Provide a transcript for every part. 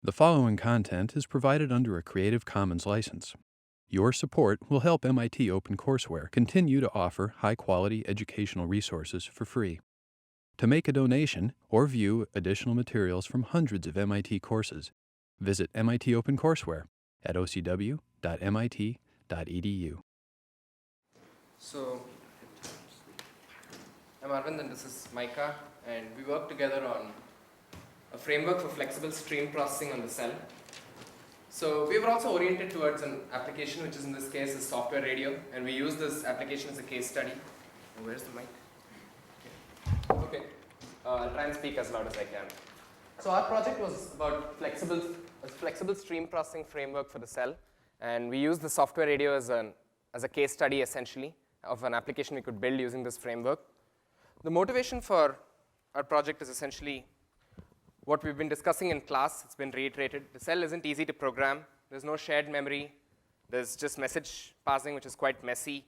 The following content is provided under a Creative Commons license. Your support will help MIT OpenCourseware continue to offer high-quality educational resources for free. To make a donation or view additional materials from hundreds of MIT courses, visit MIT OpenCourseware at ocw.mit.edu. So, I'm Arvind and this is Micah, and we work together on a framework for flexible stream processing on the cell. So we were also oriented towards an application, which is in this case is software radio, and we use this application as a case study. Oh, where's the mic? Okay. I'll try and speak as loud as I can. So our project was about a flexible stream processing framework for the cell, and we used the software radio as a case study essentially of an application we could build using this framework. The motivation for our project is essentially what we've been discussing in class. It's been reiterated. The cell isn't easy to program. There's no shared memory. There's just message passing, which is quite messy.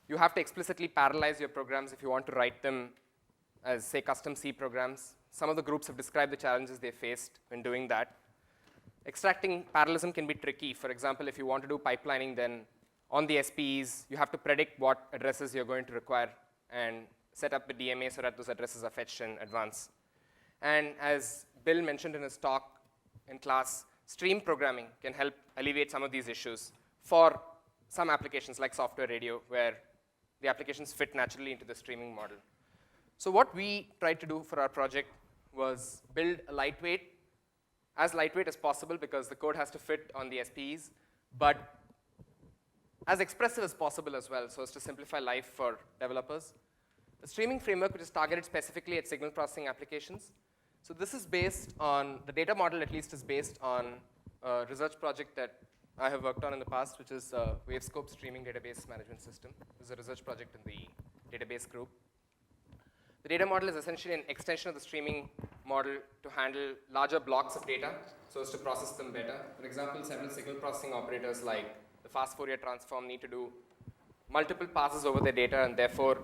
You have to explicitly parallelize your programs if you want to write them as, say, custom C programs. Some of the groups have described the challenges they faced when doing that. Extracting parallelism can be tricky. For example, if you want to do pipelining, then on the SPEs, you have to predict what addresses you're going to require and set up the DMA so that those addresses are fetched in advance. And as Bill mentioned in his talk in class, stream programming can help alleviate some of these issues for some applications like software radio, where the applications fit naturally into the streaming model. So what we tried to do for our project was build a as lightweight as possible, because the code has to fit on the SPEs, but as expressive as possible as well, so as to simplify life for developers. A streaming framework which is targeted specifically at signal processing applications. So this is based on, the data model at least is based on a research project that I have worked on in the past, which is Wavescope Streaming Database Management System. This is a research project in the database group. The data model is essentially an extension of the streaming model to handle larger blocks of data so as to process them better. For example, several signal processing operators like the fast Fourier transform need to do multiple passes over their data, and therefore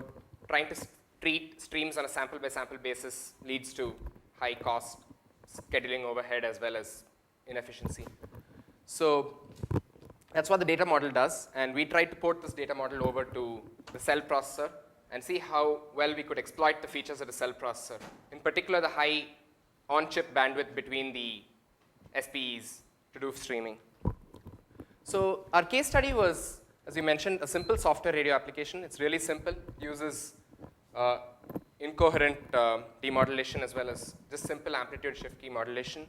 trying to treat streams on a sample-by-sample basis leads to high cost, scheduling overhead, as well as inefficiency. So that's what the data model does, and we tried to port this data model over to the cell processor and see how well we could exploit the features of the cell processor. In particular, the high on-chip bandwidth between the SPEs to do streaming. So our case study was, as we mentioned, a simple software radio application. It's really simple. It uses incoherent demodulation as well as just simple amplitude shift key modulation.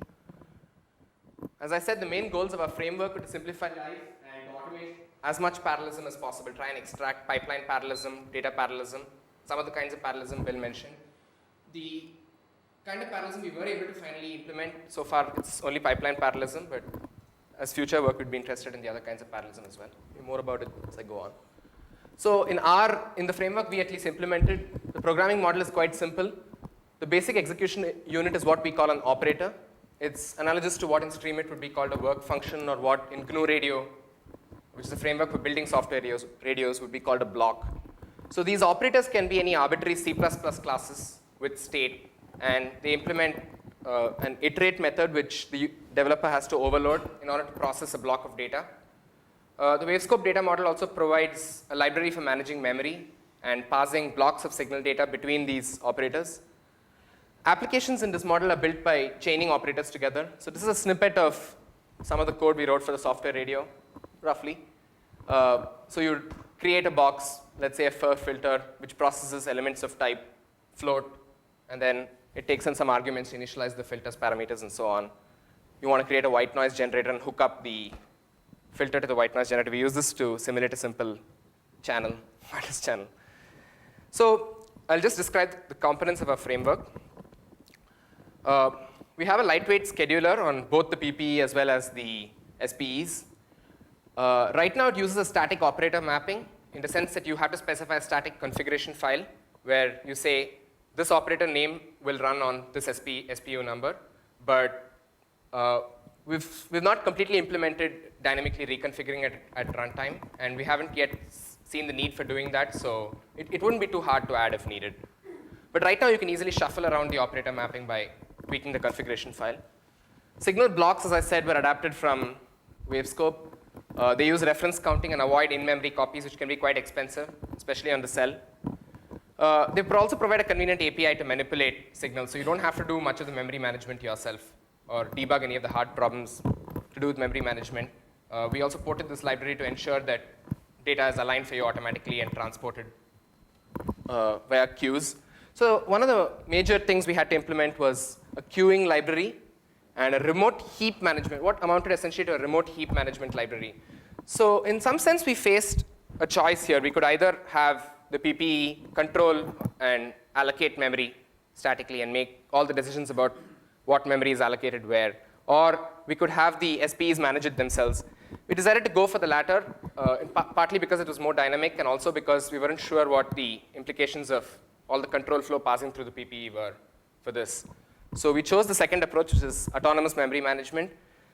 As I said, the main goals of our framework were to simplify life and automate as much parallelism as possible, try and extract pipeline parallelism, data parallelism, some of the kinds of parallelism Bill mentioned. The kind of parallelism we were able to finally implement, so far it's only pipeline parallelism, but as future work, we'd be interested in the other kinds of parallelism as well. More about it as I go on. So in the framework we at least implemented, the programming model is quite simple. The basic execution unit is what we call an operator. It's analogous to what in StreamIt would be called a work function, or what in GNU Radio, which is a framework for building software radios, would be called a block. So these operators can be any arbitrary C++ classes with state, and they implement an iterate method which the developer has to overload in order to process a block of data. The Wavescope data model also provides a library for managing memory and parsing blocks of signal data between these operators. Applications in this model are built by chaining operators together. So this is a snippet of some of the code we wrote for the software radio, roughly. So you create a box, let's say a FIR filter, which processes elements of type float, and then it takes in some arguments to initialize the filter's parameters and so on. You want to create a white noise generator and hook up the filter to the white noise generator. We use this to simulate a simple channel, wireless channel. So I'll just describe the components of our framework. We have a lightweight scheduler on both the PPE as well as the SPEs. Right now it uses a static operator mapping, in the sense that you have to specify a static configuration file where you say this operator name will run on this SPU number, but we've not completely implemented dynamically reconfiguring it at runtime, and we haven't yet seen the need for doing that, so it wouldn't be too hard to add if needed. But right now you can easily shuffle around the operator mapping by tweaking the configuration file. Signal blocks, as I said, were adapted from Wavescope. They use reference counting and avoid in-memory copies, which can be quite expensive, especially on the cell. They also provide a convenient API to manipulate signals, so you don't have to do much of the memory management yourself or debug any of the hard problems to do with memory management. We also ported this library to ensure that data is aligned for you automatically and transported via queues. So one of the major things we had to implement was a queuing library and a remote heap management, what amounted essentially to a remote heap management library. So in some sense, we faced a choice here. We could either have the PPE control and allocate memory statically and make all the decisions about what memory is allocated where, or we could have the SPEs manage it themselves. We decided to go for the latter, partly because it was more dynamic and also because we weren't sure what the implications of all the control flow passing through the PPE were for this. So we chose the second approach, which is autonomous memory management.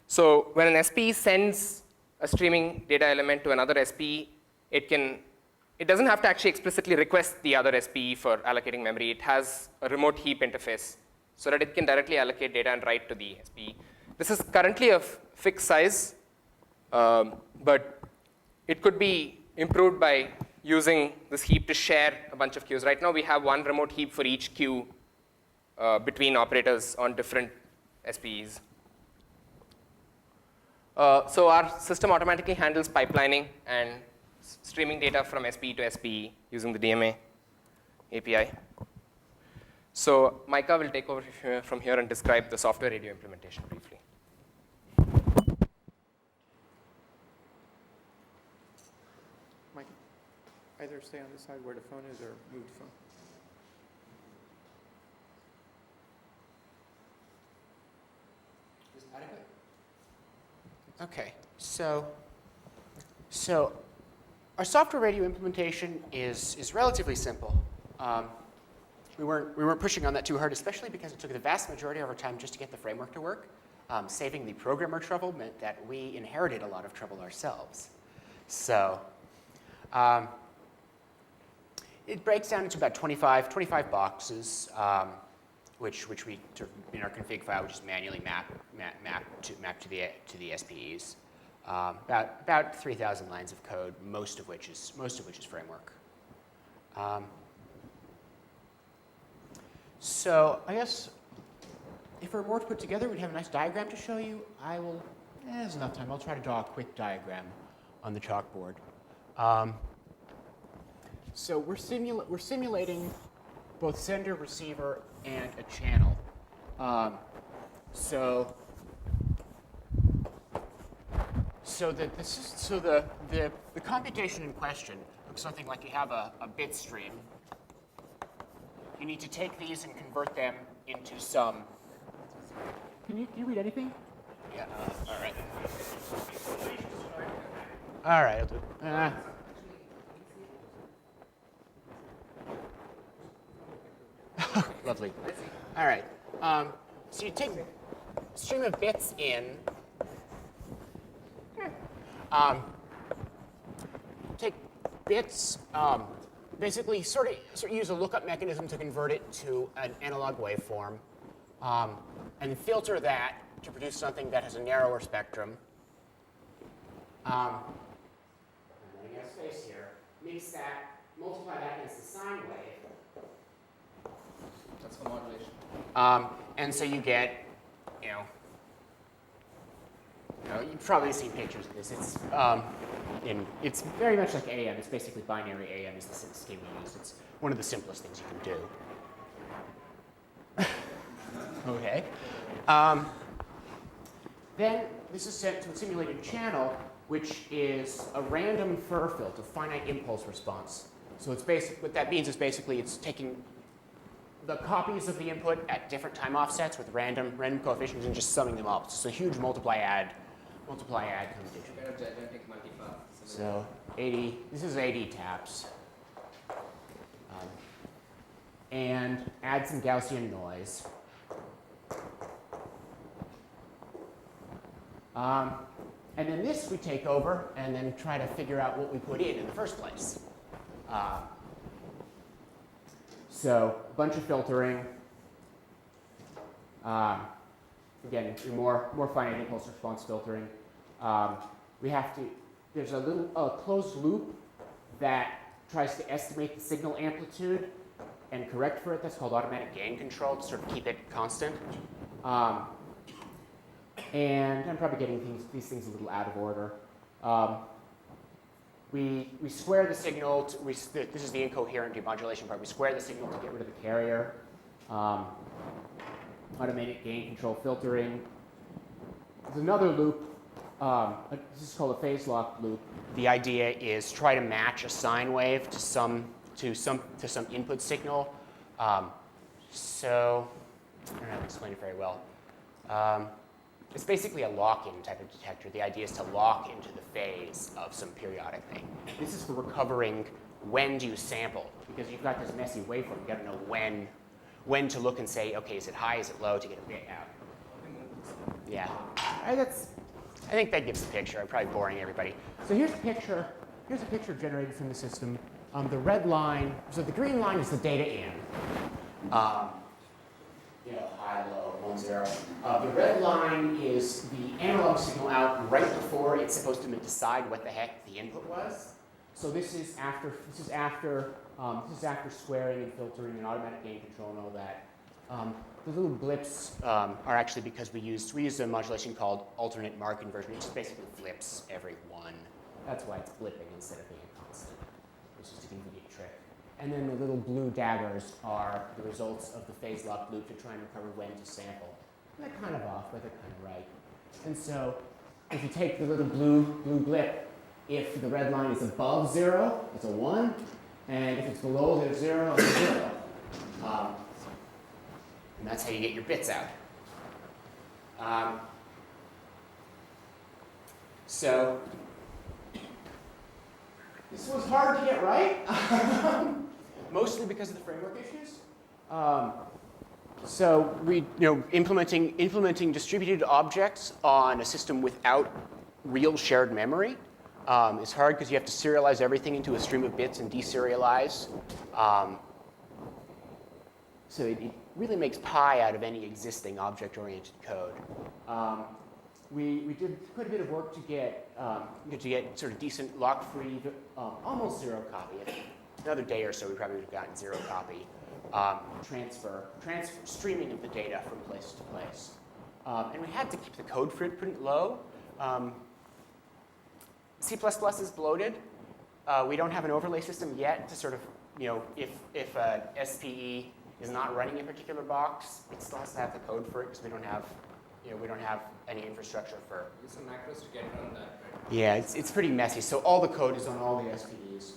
So when an SPE sends a streaming data element to another SPE, it doesn't have to actually explicitly request the other SPE for allocating memory. It has a remote heap interface so that it can directly allocate data and write to the SPE. This is currently of fixed size, but it could be improved by using this heap to share a bunch of queues. Right now, we have one remote heap for each queue between operators on different SPEs. So our system automatically handles pipelining and streaming data from SPE to SPE using the DMA API. So Micah will take over from here and describe the software radio implementation briefly. Micah, either stay on this side where the phone is or move the phone. Okay, so our software radio implementation is relatively simple. We weren't pushing on that too hard, especially because it took the vast majority of our time just to get the framework to work. Saving the programmer trouble meant that we inherited a lot of trouble ourselves. So it breaks down into about 25 boxes, which we in our config file we just manually map to the SPEs. About 3,000 lines of code, most of which is framework. So I guess if we're more to put together, we'd have a nice diagram to show you. There's enough time. I'll try to draw a quick diagram on the chalkboard. So we're simulating both sender, receiver, and a channel. So the computation in question looks something like you have a bit stream. You need to take these and convert them into some. Can you read anything? Yeah. All right. All right. I'll do it. Lovely. All right. So you take a stream of bits in. Take bits. Basically, sort of use a lookup mechanism to convert it to an analog waveform, and filter that to produce something that has a narrower spectrum. I'm running out of space here. Mix that, multiply that against the sine wave. That's for modulation. And so you get, you've probably seen pictures of this. It's very much like AM. It's basically binary AM is the scheme we use. It's one of the simplest things you can do. Okay. Then this is sent to a simulated channel, which is a random Fur filter, finite impulse response. So what that means is basically it's taking the copies of the input at different time offsets with random coefficients and just summing them up. It's a huge multiply-add computation. Kind of gigantic multipath. So 80, this is 80 taps. And add some Gaussian noise. And then this we take over and then try to figure out what we put in the first place. So a bunch of filtering. again, more finite impulse response filtering. There's a little closed loop that tries to estimate the signal amplitude and correct for it. That's called automatic gain control to sort of keep it constant. And I'm probably getting these things a little out of order. We square the signal. This is the incoherent demodulation part. We square the signal to get rid of the carrier. Automatic gain control filtering. There's another loop. This is called a phase lock loop. The idea is try to match a sine wave to some input signal. So I don't know how to explain it very well. It's basically a lock-in type of detector. The idea is to lock into the phase of some periodic thing. This is for recovering when do you sample, because you've got this messy waveform. You've got to know when to look and say, okay, is it high, is it low, to get a bit out. Yeah, I think that gives the picture. I'm probably boring everybody. So here's a picture. Here's a picture generated from the system. The red line, so the green line is the data in. High, low, 1, 0. The red line is the analog signal out right before it's supposed to decide what the heck the input was. So this is after squaring and filtering and automatic gain control and all that. The little blips are actually because we used a modulation called alternate mark inversion. It just basically flips every 1. That's why it's blipping instead of being a constant, which is a convenient trick. And then the little blue daggers are the results of the phase lock loop to try and recover when to sample. And they're kind of off, but they're kind of right. And so if you take the little blue blip, if the red line is above 0, it's a 1. And if it's below the 0, it's a 0. And that's how you get your bits out. So this was hard to get right, mostly because of the framework issues. So we, implementing distributed objects on a system without real shared memory is hard because you have to serialize everything into a stream of bits and deserialize. So it really makes pie out of any existing object-oriented code. We did quite a bit of work to get sort of decent lock-free, almost 0 copy. Another day or so, we probably would have gotten 0 copy streaming of the data from place to place. And we had to keep the code footprint low. C++ is bloated. We don't have an overlay system yet to sort of, if a SPE is not running a particular box, it still has to have the code for it because we don't have any infrastructure for. There's some macros to get around that, right? Yeah, it's pretty messy. So all the code is on all the SPEs.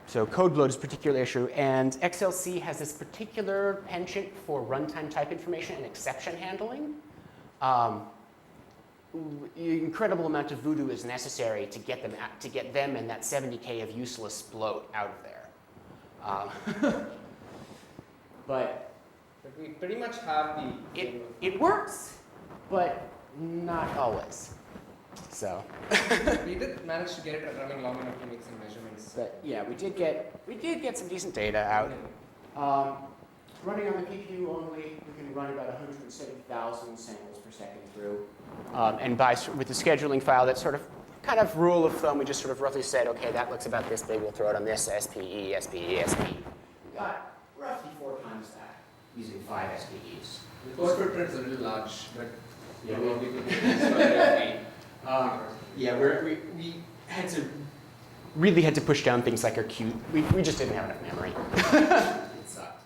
So code bloat is a particular issue, and XLC has this particular penchant for runtime type information and exception handling. Incredible amount of voodoo is necessary to get them and that 70K of useless bloat out of there. But we pretty much have it works, but not always. So we did manage to get it running long enough to make some measurements. But yeah, we did get some decent data out. Running on the GPU only, we can run about 170,000 samples per second through. And with the scheduling file, that sort of kind of rule of thumb, we just sort of roughly said, okay, that looks about this big, we'll throw it on this SPE, SPE, SPE. We got roughly 4 times that using 5 SPEs. The code footprint is a little large, but yeah, we could we really had to push down things like our Q. We just didn't have enough memory. It sucked.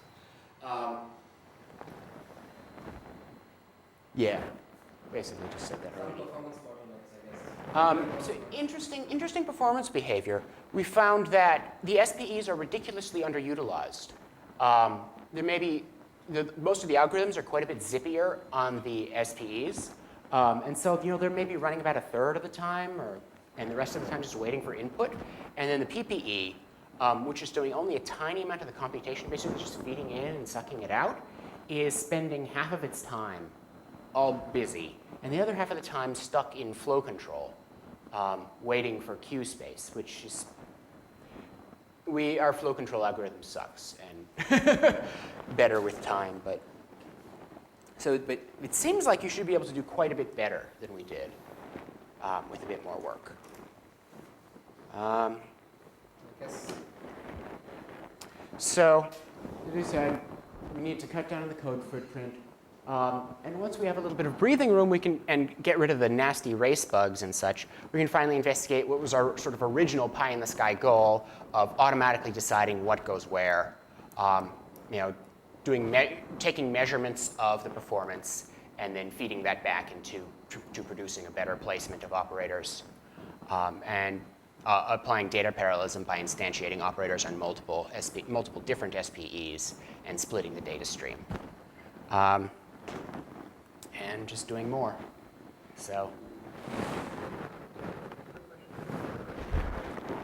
Yeah, basically just said that already. performance bottlenecks, I guess. So interesting performance behavior. We found that the SPEs are ridiculously underutilized. Most of the algorithms are quite a bit zippier on the SPEs. And so, they're maybe running about 1/3 of the time, and the rest of the time just waiting for input. And then the PPE, which is doing only a tiny amount of the computation, basically just feeding in and sucking it out, is spending half of its time all busy, and the other half of the time stuck in flow control, waiting for queue space, which is, our flow control algorithm sucks, and better with time, but but it seems like you should be able to do quite a bit better than we did with a bit more work. I guess. So, as we said, we need to cut down on the code footprint. And once we have a little bit of breathing room, we can get rid of the nasty race bugs and such. We can finally investigate what was our sort of original pie-in-the-sky goal of automatically deciding what goes where. Taking measurements of the performance and then feeding that back into to producing a better placement of operators, and applying data parallelism by instantiating operators on multiple different SPEs and splitting the data stream. And just doing more. So.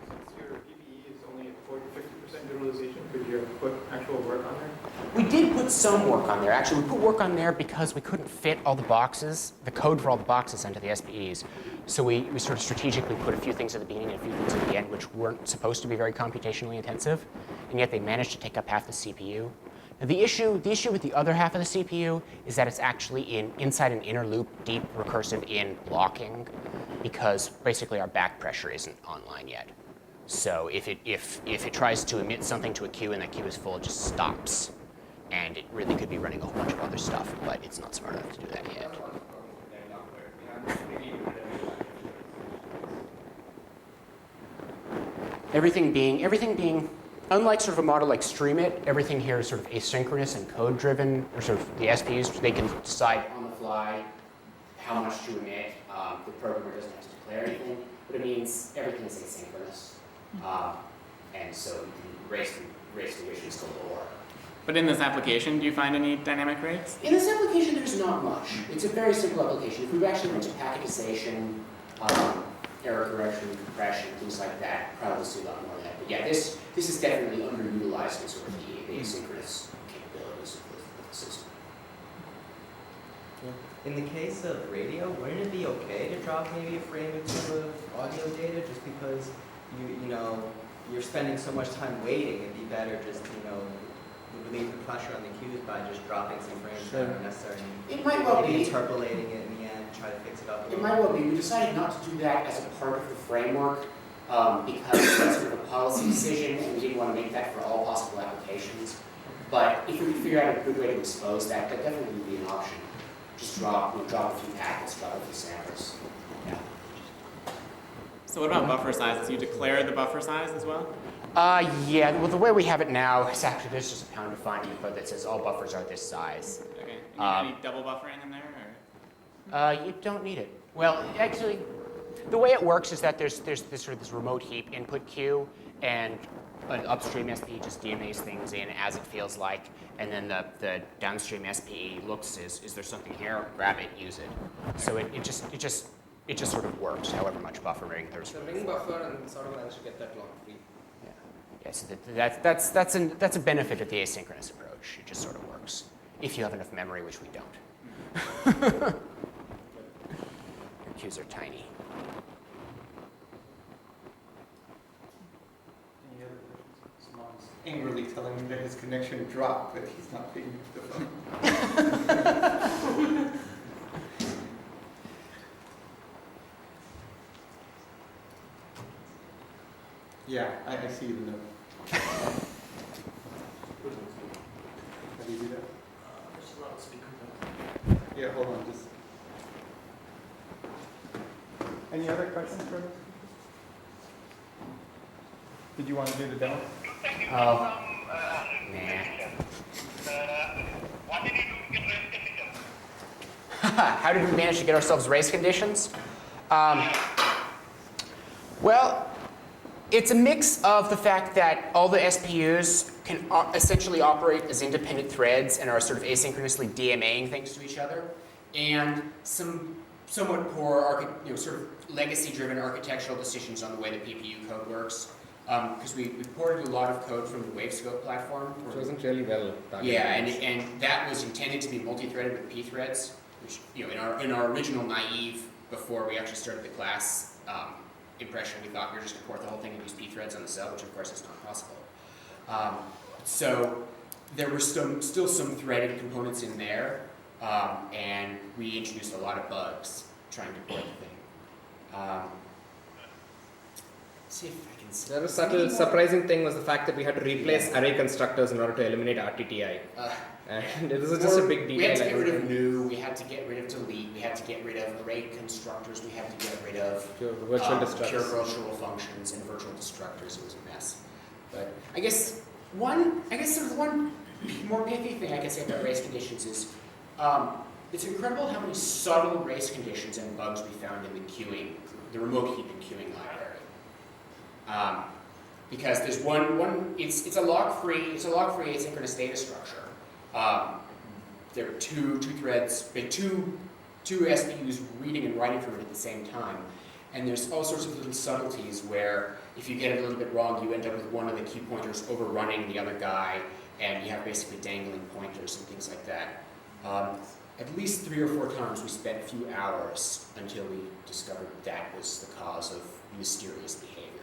Since your PPE is only at 50% utilization, could you have put actual work on there? We did put some work on there. Actually, we put work on there because we couldn't fit all the boxes, the code for all the boxes into the SPEs. So we sort of strategically put a few things at the beginning and a few things at the end, which weren't supposed to be very computationally intensive, and yet they managed to take up half the CPU. Now, the issue with the other half of the CPU is that it's actually inside an inner loop, deep recursive in blocking, because basically our back pressure isn't online yet. So if it tries to emit something to a queue and that queue is full, it just stops. And it really could be running a whole bunch of other stuff, but it's not smart enough to do that yet. Everything being, unlike sort of a model like Streamit, everything here is sort of asynchronous and code-driven, or sort of the SPUs, they can decide on the fly how much to emit. The programmer doesn't have to declare anything, but it means everything is asynchronous. And so you can race the wishes galore. But in this application, do you find any dynamic rates? In this application, there's not much. It's a very simple application. If we actually went to packetization, error correction, compression, things like that, probably see a lot more of that. But yeah, this is definitely underutilized in sort of the asynchronous capabilities of the system. In the case of radio, wouldn't it be okay to drop maybe a frame or two of audio data just because you're spending so much time waiting? It'd be better just relieve the pressure on the queues by just dropping some frames that aren't necessary. It might well be. Interpolating it in the end, try to fix it up. It might well be. We decided not to do that as a part of the framework because that's sort of a policy decision, and we didn't want to make that for all possible applications. But if we could figure out a good way to expose that, that definitely would be an option. Just drop a few packets, drop a few samples. Yeah. So what about buffer sizes? You declare the buffer size as well? Yeah, well, the way we have it now is actually there's just a pound-defined code that says all buffers are this size. Okay. And you need double buffering in there, or? You don't need it. Well, actually, the way it works is that there's sort of this remote heap input queue, and an upstream SPE just DMAs things in as it feels like, and then the downstream SPE looks is there something here? Grab it, use it. So it just sort of works. However much buffering there's. So ring buffer and sort of manage to get that long free. Yeah, so that's a benefit of the asynchronous approach. It just sort of works if you have enough memory, which we don't. Your queues are tiny. Any other questions? Someone's angrily telling me that his connection dropped, but he's not picking up the phone. Yeah, I see the note. How do you do that? Just allow the speaker. Yeah, hold on, just. Any other questions for us? Did you want to do the demo? Oh, nah. What did you do to get race conditions? How did we manage to get ourselves race conditions? Well, it's a mix of the fact that all the SPUs can essentially operate as independent threads and are sort of asynchronously DMAing things to each other, and some somewhat poor, sort of legacy-driven architectural decisions on the way the PPU code works. Because we ported a lot of code from the Wavescope platform. Which wasn't really well done. Yeah, and that was intended to be multi-threaded with p-threads, which in our original naive, before we actually started the class impression, we thought we were just going to port the whole thing and use p-threads on the cell, which of course is not possible. So there were still some threaded components in there, and we introduced a lot of bugs trying to port the thing. See if I can see. The other subtle, surprising thing was the fact that we had to replace array constructors in order to eliminate RTTI. And this is just a big We had detail. to get rid of new, we had to get rid of delete, we had to get rid of array constructors, we had to get rid of Pure virtual pure destructors. virtual functions and virtual destructors. It was a mess. But I guess there's one more pithy thing I can say about race conditions is it's incredible how many subtle race conditions and bugs we found in the queuing, the remote keeping queuing library. Because there's it's a log-free asynchronous data structure. There are two threads, two SPUs reading and writing from it at the same time. And there's all sorts of little subtleties where if you get it a little bit wrong, you end up with one of the key pointers overrunning the other guy, and you have basically dangling pointers and things like that. At least 3 or 4 times we spent a few hours until we discovered that was the cause of mysterious behavior.